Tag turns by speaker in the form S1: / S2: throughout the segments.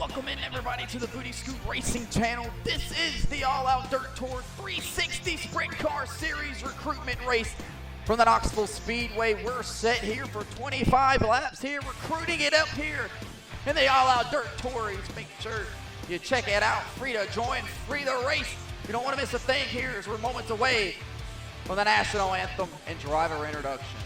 S1: Welcome in everybody to the Booty Scoot Racing channel. This is the All Out Dirt Tour 360 Sprint Car Series recruitment race from the Knoxville Speedway. We're set here for 25 laps here, recruiting it up here in the All Out Dirt Tour. Just make sure you check it out. Free to join, free to race. You don't want to miss a thing here as we're moments away from the national anthem and driver introduction.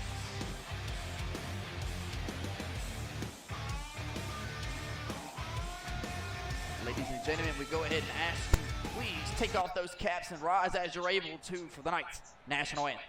S1: Ladies and gentlemen, we go ahead and ask you, please take off those caps and rise as you're able to for the night's national anthem.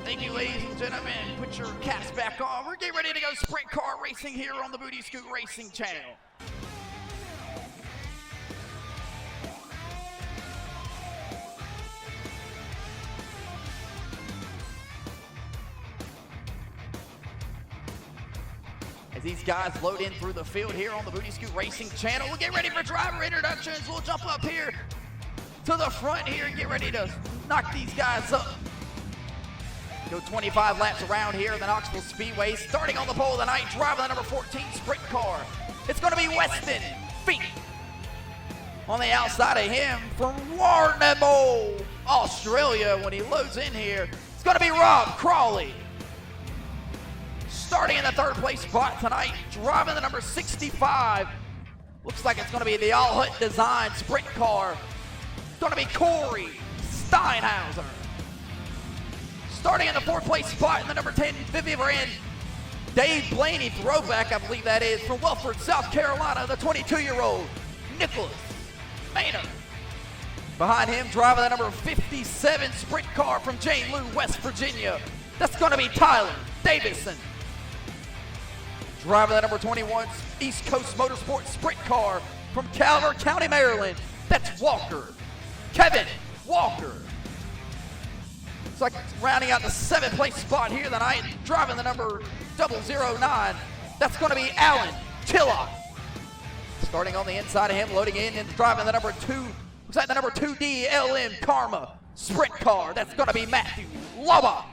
S1: Thank you, ladies and gentlemen. Put your caps back on. We're getting ready to go sprint car racing here on the Booty Scoot Racing channel. As these guys load in through the field here on the Booty Scoot Racing channel, we'll get ready for driver introductions. We'll jump up here to the front here and get ready to knock these guys up. Go 25 laps around here in the Knoxville Speedway. Starting on the pole tonight, driving the number 14 sprint car. It's going to be Weston Fink. On the outside of him from Warrnambool, Australia, when he loads in here, it's going to be Rob Crawley. Starting in the third place spot tonight, driving the number 65. Looks like it's going to be the All Hut Design sprint car. It's going to be Corey Steinhauser. Starting in the fourth place spot in the number 10 Vivian brand, Dave Blaney throwback, I believe that is, from Welford, South Carolina, the 22-year-old Nicholas Maynard. Behind him, driving the number 57 sprint car from Jane Lou, West Virginia. That's going to be Tyler Davison. Driving the number 21 East Coast Motorsports sprint car from Calvert County, Maryland. That's Walker, Kevin Walker. Looks like it's rounding out the seventh place spot here tonight, driving the number 009. That's going to be Alan Tillock. Starting on the inside of him, loading in and driving the number 2, looks like the number 2D LM Karma sprint car. That's going to be Matthew Lubbock.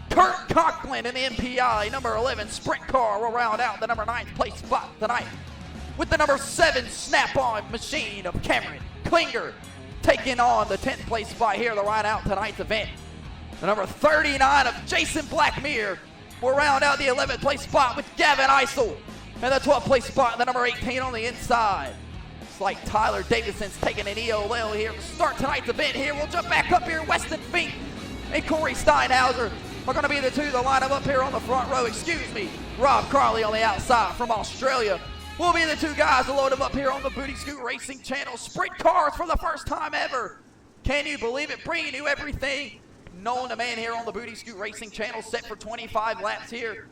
S1: Kurt Conklin in the MPI number 11 sprint car will round out the number 9th place spot tonight with the number 7 Snap-on machine of Cameron Klinger, taking on the 10th place spot here to ride out tonight's event. The number 39 of Jason Blackmere will round out the 11th place spot with Gavin Eisel. And the 12th place spot, the number 18 on the inside. It's like Tyler Davidson's taking an EOL here to start tonight's event here. We'll jump back up here. Weston Fink and Corey Steinhauser are going to be the two that line up here on the front row. Excuse me. Rob Crawley on the outside from Australia will be the two guys to load them up here on the Booty Scoot Racing channel. Sprint cars for the first time ever. Can you believe it? Bringing you everything known to man here on the Booty Scoot Racing channel, set for 25 laps here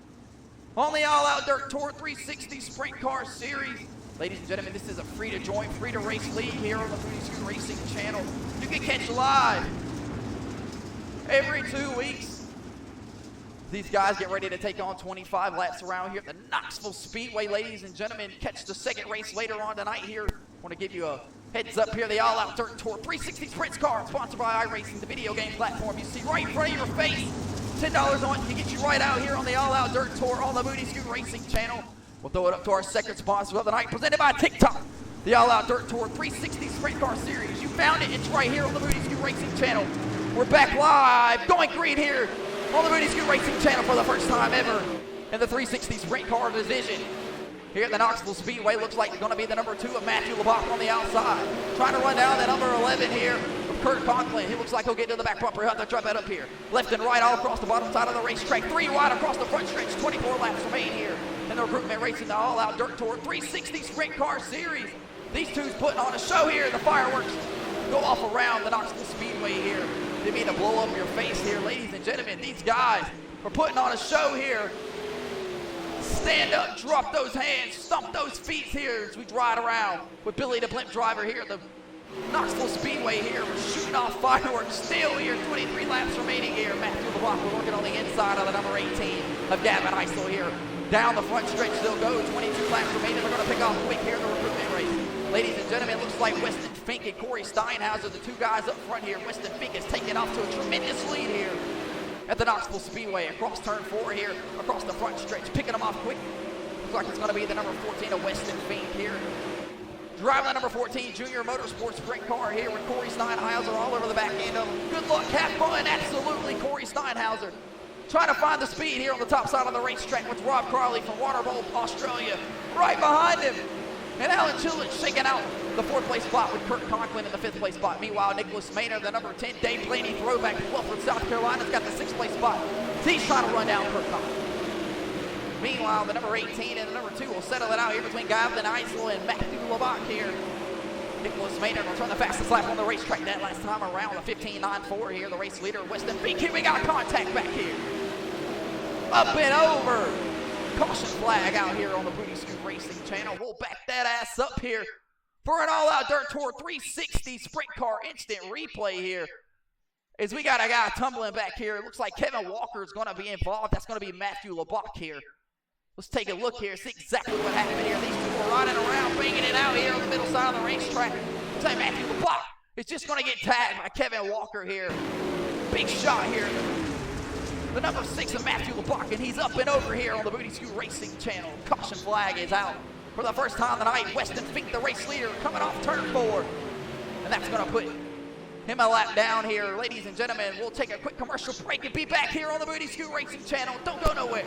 S1: on the All Out Dirt Tour 360 Sprint Car Series. Ladies and gentlemen, this is a free to join, free to race league here on the Booty Scoot Racing channel. You can catch live every 2 weeks. These guys get ready to take on 25 laps around here at the Knoxville Speedway, ladies and gentlemen. Catch the second race later on tonight here. I want to give you a heads up here. The All Out Dirt Tour 360 Sprint Car, sponsored by iRacing, the video game platform you see right in front of your face. $10 on can get you right out here on the All Out Dirt Tour on the Booty Scoot Racing channel. We'll throw it up to our second sponsor of the night, presented by TikTok. The All Out Dirt Tour 360 Sprint Car Series. You found it. It's right here on the Booty Scoot Racing channel. We're back live, going green here on the Booty Scoot Racing channel for the first time ever in the 360 Sprint Car division. Here at the Knoxville Speedway, looks like it's going to be the number 2 of Matthew LeBach on the outside. Trying to run down that number 11 here of Kurt Conklin. He looks like he'll get to the back bumper. He'll have to drop that up here. Left and right all across the bottom side of the racetrack. 3 wide across the front stretch. 24 laps remain here in the Recruitment Racing, the all-out dirt tour 360 Sprint Car Series. These two's putting on a show here. The fireworks go off around the Knoxville Speedway here. They mean to blow up your face here, ladies and gentlemen. These guys are putting on a show here. Stand up, drop those hands, stomp those feet here as we ride around with Billy the Blimp driver here at the Knoxville Speedway here. We're shooting off fireworks still here. 23 laps remaining here. Matthew LeBach, we're working on the inside of the number 18 of Gavin Eisel here. Down the front stretch they'll go. 22 laps remaining. They're going to pick off quick here in the recruitment race. Ladies and gentlemen, it looks like Weston Fink and Corey Steinhauser, the 2 guys up front here. Weston Fink is taking off to a tremendous lead here at the Knoxville Speedway. Across turn 4 here, across the front stretch, picking them off quick. Looks like it's going to be the number 14 of Weston Fink here. Driving the number 14 Junior Motorsports Sprint Car here with Corey Steinhauser all over the back end of him. Good luck, have fun, absolutely, Corey Steinhauser. Trying to find the speed here on the top side of the racetrack with Rob Crowley from Waterbowl, Australia, right behind him. And Alan Chillich shaking out the 4th place spot with Kurt Conklin in the 5th place spot. Meanwhile, Nicholas Maynard, the number 10, Dave Blaney throwback from Wilford, South Carolina, has got the 6th place spot. He's trying to run down Kurt Conklin. Meanwhile, the number 18 and the number 2 will settle it out here between Gavin Eisel and Matthew LeBach here. Nicholas Maynard will turn the fastest lap on the racetrack that last time around, the 15.94 here. The race leader, Weston Fink. Here we got contact back here. Up and over. Caution flag out here on the Booty Scoot Racing channel. We'll back that ass up here for an all-out dirt tour 360 Sprint Car instant replay here. As we got a guy tumbling back here. It looks like Kevin Walker is going to be involved. That's going to be Matthew LeBach here. Let's take a look here, see exactly what happened here. These 2 are riding around, banging it out here on the middle side of the racetrack. Looks like Matthew LeBach is just going to get tagged by Kevin Walker here. Big shot here. The number 6 of Matthew LeBach, and he's up and over here on the Booty Scoot Racing channel. Caution flag is out for the first time tonight. Weston Fink, the race leader, coming off turn 4. And that's going to put him a lap down here. Ladies and gentlemen, we'll take a quick commercial break and be back here on the Booty Scoot Racing channel. Don't go nowhere.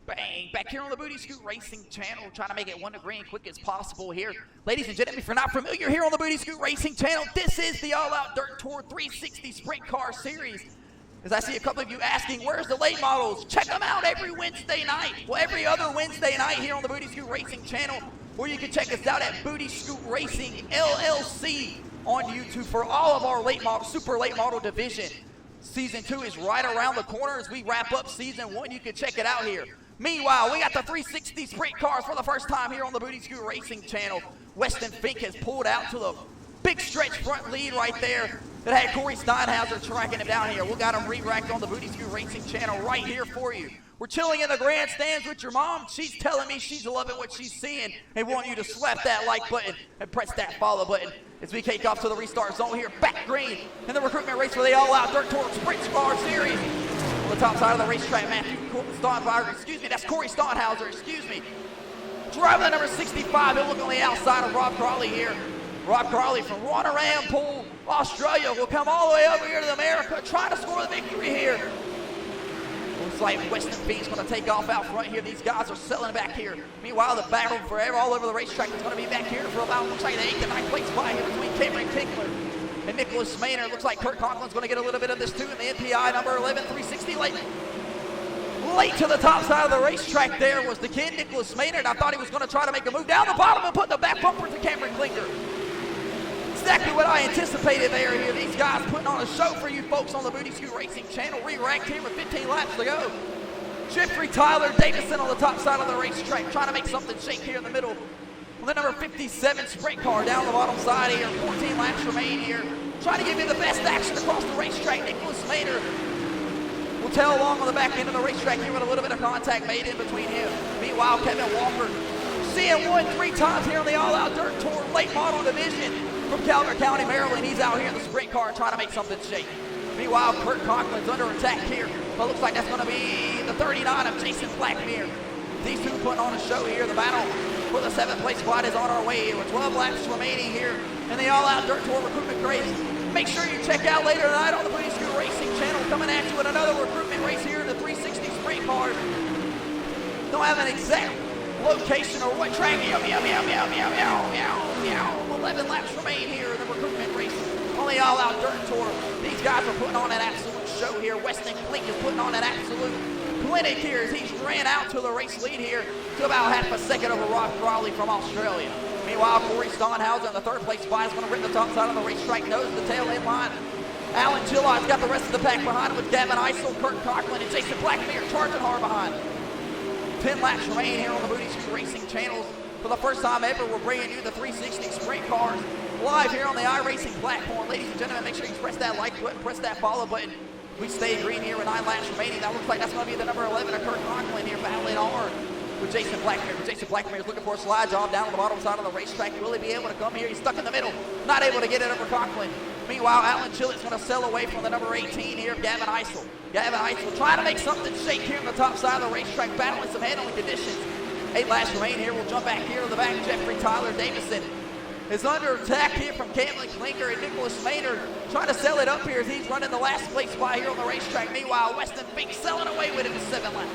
S1: Bang, back here on the Booty Scoot Racing channel, trying to make it 1 to green quick as possible here. Ladies and gentlemen, if you're not familiar here on the Booty Scoot Racing channel, this is the all-out dirt tour 360 Sprint Car Series. As I see a couple of you asking, where's the late models? Check them out every Wednesday night. Well, every other Wednesday night here on the Booty Scoot Racing channel, or you can check us out at Booty Scoot Racing LLC on YouTube for all of our late model, super late model division. Season 2 is right around the corner as we wrap up Season 1. You can check it out here. Meanwhile, we got the 360 Sprint Cars for the first time here on the Booty Scoot Racing channel. Weston Fink has pulled out to the big stretch front lead right there that had Corey Steinhauser tracking him down here. We got him re-racked on the Booty Scoot Racing channel right here for you. We're chilling in the grandstands with your mom. She's telling me she's loving what she's seeing and want you to slap that like button and press that follow button as we kick off to the restart zone here. Back green in the recruitment race for the all-out dirt tour Sprint Car Series. On the top side of the racetrack, Matthew Steinhauser, that's Corey Steinhauser, Driving the number 65, he'll look on the outside of Rob Crowley here. Rob Crowley from Waterbowl, Australia, will come all the way over here to America, trying to score the victory here. Looks like Weston Fink's going to take off out front here. These guys are selling back here. Meanwhile, the battle forever all over the racetrack is going to be back here for about, looks like the 8th and 9th place spot here between Cameron Kinkler and Nicholas Maynard. Looks like Kurt Conklin's going to get a little bit of this too in the NPI number 11, 360 late to the top side of the racetrack there was the kid, Nicholas Maynard. I thought he was going to try to make a move down the bottom and put the back bumper to Cameron Kinkler. Exactly what I anticipated there here. These guys putting on a show for you folks on the Booty Scoot Racing channel. Re-ranked here with 15 laps to go. Jeffrey Tyler Davison on the top side of the racetrack, trying to make something shake here in the middle. The number 57 sprint car down the bottom side here. 14 laps remain here trying to give you the best action across the racetrack. Nicholas Maynard will tail along on the back end of the racetrack here with a little bit of contact made in between him. Meanwhile, Kevin Walker, seeing won 3 times here on the All-Out Dirt Tour late model division from Calvert County, Maryland. He's out here in the sprint car trying to make something shake. Meanwhile, Kurt Conklin's under attack here, but looks like that's going to be the 39 of Jason Blackmere. These two putting on a show here. The battle for the 7th place spot is on our way here with 12 laps remaining here in the All-Out Dirt Tour recruitment race. Make sure you check out later tonight on the Booty Scoot Racing channel, coming at you with another recruitment race here in the 360 sprint car. Don't have an exact location or what track. Meow, meow, meow, meow, meow, meow, meow, meow. 11 laps remain here in the recruitment race on the All-Out Dirt Tour. These guys are putting on an absolute show here. Weston Klink is putting on an absolute clinic here as he's ran out to the race lead here to about half a second over Rob Crawley from Australia. Meanwhile, Corey Stonehauser in the 3rd place spot is going to rip the top side of the racetrack, nose the tail end line. Alan Gillot's got the rest of the pack behind him with Gavin Eisel, Kurt Conklin, and Jason Blackmere charging hard behind him. 10 laps remain here on the Booty Scoot Racing channels. For the first time ever, we're bringing you the 360 sprint cars live here on the iRacing platform. Ladies and gentlemen, make sure you press that like button, press that follow button. We stay green here with 9 laps remaining. That looks like that's going to be the number 11 of Kurt Conklin here battling hard with Jason Blackmere. Jason Blackmere is looking for a slide job down on the bottom side of the racetrack. Will he be able to come here? He's stuck in the middle, not able to get it over Conklin. Meanwhile, Alan Chillett's going to sail away from the number 18 here, Gavin Eisel. Gavin Eisel trying to make something shake here on the top side of the racetrack, battling some handling conditions. 8 laps remain here. We'll jump back here to the back. Jeffrey Tyler Davison is under attack here from Cameron Klinker and Nicholas Maynard, trying to sell it up here as he's running the last place spot here on the racetrack. Meanwhile, Weston Fink selling away with him in 7 laps.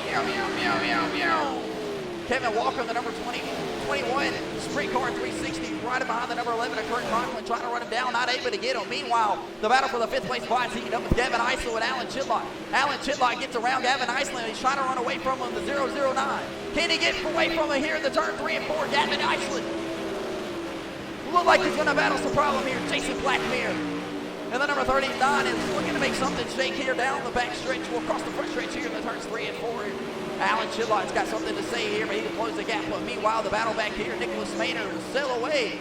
S1: Meow, meow, meow, meow, meow. Kevin Walker, the number 21 sprint car 360, right behind the number 11 of Kurt Conklin, trying to run him down, not able to get him. Meanwhile, the battle for the 5th place spot is heating up with Gavin Eisel and Alan Chidlock. Alan Chidlock gets around Gavin Eisel and he's trying to run away from him, the 009. Can he get away from him here in the turn 3 and 4? Gavin Eisel look like he's going to battle some problem here. Jason Blackmere. And the number 39 is looking to make something shake here down the back stretch. We'll cross the front stretch here in the turns 3 and 4. Alan Chidlock's got something to say here, but he can close the gap. But meanwhile, the battle back here, Nicholas Maynard will sail away.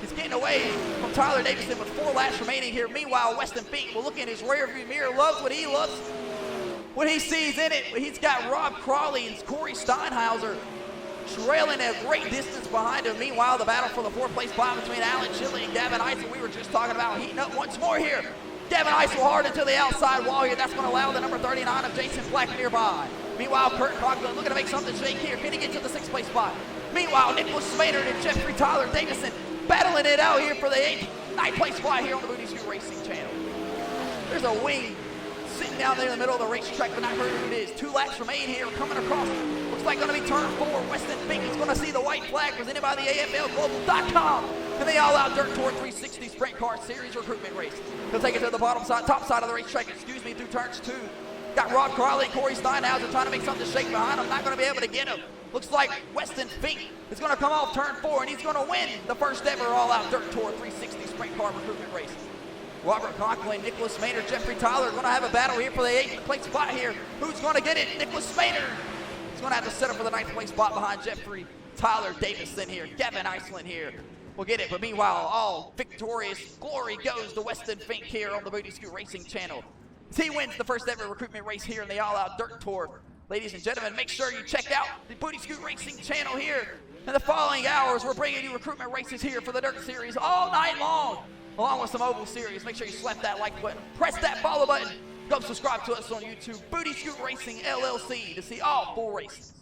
S1: He's getting away from Tyler Davison with 4 laps remaining here. Meanwhile, Weston Fink will look in his rearview mirror, loves what he sees in it. He's got Rob Crawley and Corey Steinhauser trailing a great distance behind him. Meanwhile, the battle for the 4th place spot between Alan Chille and Gavin Eisel, we were just talking about, heating up once more here. Gavin Eisel hard into the outside wall here. That's going to allow the number 39 of Jason Black nearby. Meanwhile, Kurt Conklin looking to make something shake here. Can he get to the 6th place spot? Meanwhile, Nicholas Maynard and Jeffrey Tyler Davison battling it out here for the 9th place spot here on the Booty Scoot Racing channel. There's a wing sitting down there in the middle of the racetrack, but not sure who it is. 2 laps remain here, coming across. Looks like going to be turn 4. Weston Fink is going to see the white flag presented by the AFLglobal.com and the All-Out Dirt Tour 360 Sprint Car Series recruitment race. He'll take it to the top side of the racetrack, through turns 2. Got Rob Crawley, Corey Steinhauser trying to make something shake behind him. Not going to be able to get him. Looks like Weston Fink is going to come off turn 4, and he's going to win the first ever All-Out Dirt Tour 360 Sprint Car recruitment race. Robert Conklin, Nicholas Maynard, Jeffrey Tyler are going to have a battle here for the 8th place spot here. Who's going to get it? Nicholas Maynard. He's going to have to set up for the 9th place spot behind Jeffrey Tyler Davison here. Gavin Iceland here will get it. But meanwhile, all victorious glory goes to Weston Fink here on the Booty Scoot Racing channel. He wins the first ever recruitment race here in the All-Out Dirt Tour. Ladies and gentlemen, make sure you check out the Booty Scoot Racing channel here. In the following hours, we're bringing you recruitment races here for the Dirt Series all night long, along with some Oval Series. Make sure you slap that like button, press that follow button, go subscribe to us on YouTube, Booty Scoot Racing LLC, to see all full races.